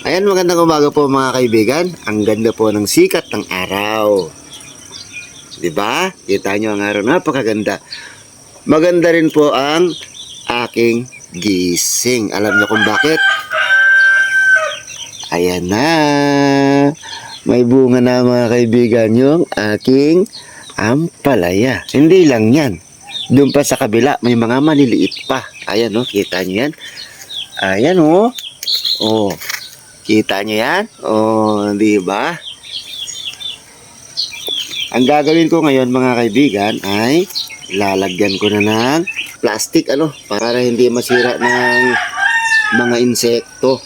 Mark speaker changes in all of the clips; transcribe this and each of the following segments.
Speaker 1: Ayan, magandang umaga po mga kaibigan. Ang ganda po ng sikat ng araw. 'Di ba? Kita nyo ang araw, napakaganda. Maganda rin po ang aking gising. Alam niyo kung bakit? Ayan na. May bunga na mga kaibigan yung aking ampalaya. Hindi lang yan. Doon pa sa kabila, may mga maliliit pa. Ayan o, kita nyo yan. Ayan o. Oh. Kita nyo yan? Oh, di ba? Ang gagawin ko ngayon mga kaibigan ay lalagyan ko na ng plastic para hindi masira ng mga insekto.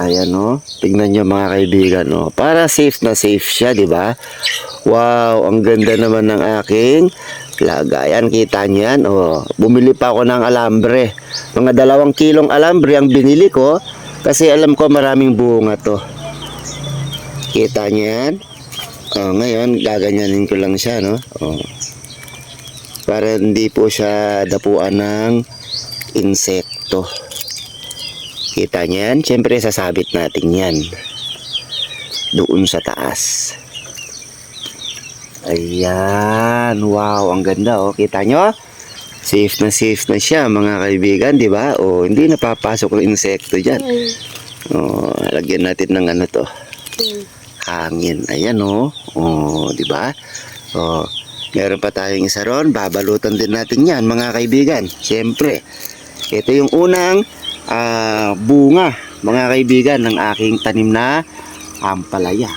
Speaker 1: Ayan tingnan nyo mga kaibigan para safe na safe siya, di ba? Wow, ang ganda naman ng aking lagayan. Kita nyo yan bumili pa ako ng alambre. Mga 2 kilong alambre ang binili ko kasi alam ko maraming bunga to. Kita nyo yan? Ngayon gaganyanin ko lang siya para hindi po siya dapuan ng insekto. Kita nyo yan? Siyempre sasabit natin yan doon sa taas. Ayan, wow, ang ganda kita nyo? Safe na siya mga kaibigan, di ba? Hindi napapasok ng insekto diyan. Lagyan natin ng hangin. Ayan di ba? Meron pa tayong isa ron, babalutan din natin 'yan mga kaibigan. Siyempre, ito yung unang bunga mga kaibigan ng aking tanim na ampalaya.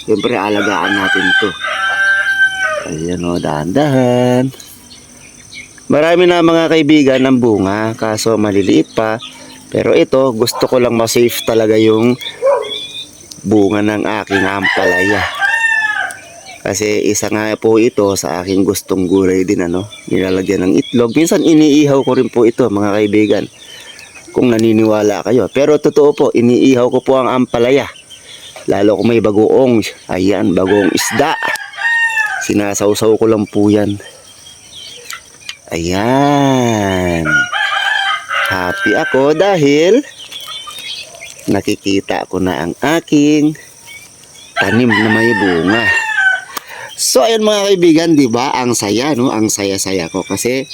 Speaker 1: Siyempre, alagaan natin 'to. Ayan dahan-dahan. Marami na mga kaibigan ng bunga, kaso maliliit pa. Pero ito, gusto ko lang ma-safe talaga yung bunga ng aking ampalaya. Kasi isa nga po ito sa aking gustong gulay din nilalagyan ng itlog. Minsan iniihaw ko rin po ito mga kaibigan, kung naniniwala kayo. Pero totoo po, iniihaw ko po ang ampalaya. Lalo kung may bagoong, ayan, bagoong isda. Sinasawsaw ko lang po yan. Ayan. Happy ako dahil nakikita ko na ang aking tanim na may bunga. So ayan mga kaibigan, di ba? Ang saya, ang saya-saya ko kasi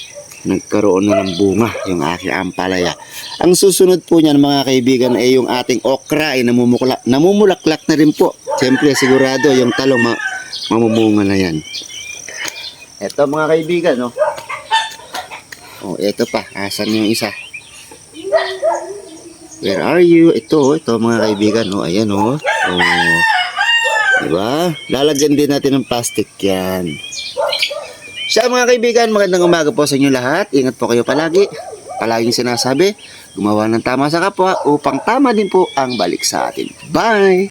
Speaker 1: nagkaroon na ng bunga yung aking ampalaya. Ang susunod po niyan mga kaibigan ay yung ating okra ay namumulaklak na rin po. Siyempre sigurado yung talong mamumunga na yan. Ito mga kaibigan ito pa. Asan yung isa? Where are you? Ito mga kaibigan ayan diba? Lalagyan din natin ng plastic yan. Siya mga kaibigan, magandang umaga po sa inyo lahat. Ingat po kayo palagi. Palaging sinasabi, gumawa ng tama sa kapwa upang tama din po ang balik sa atin. Bye!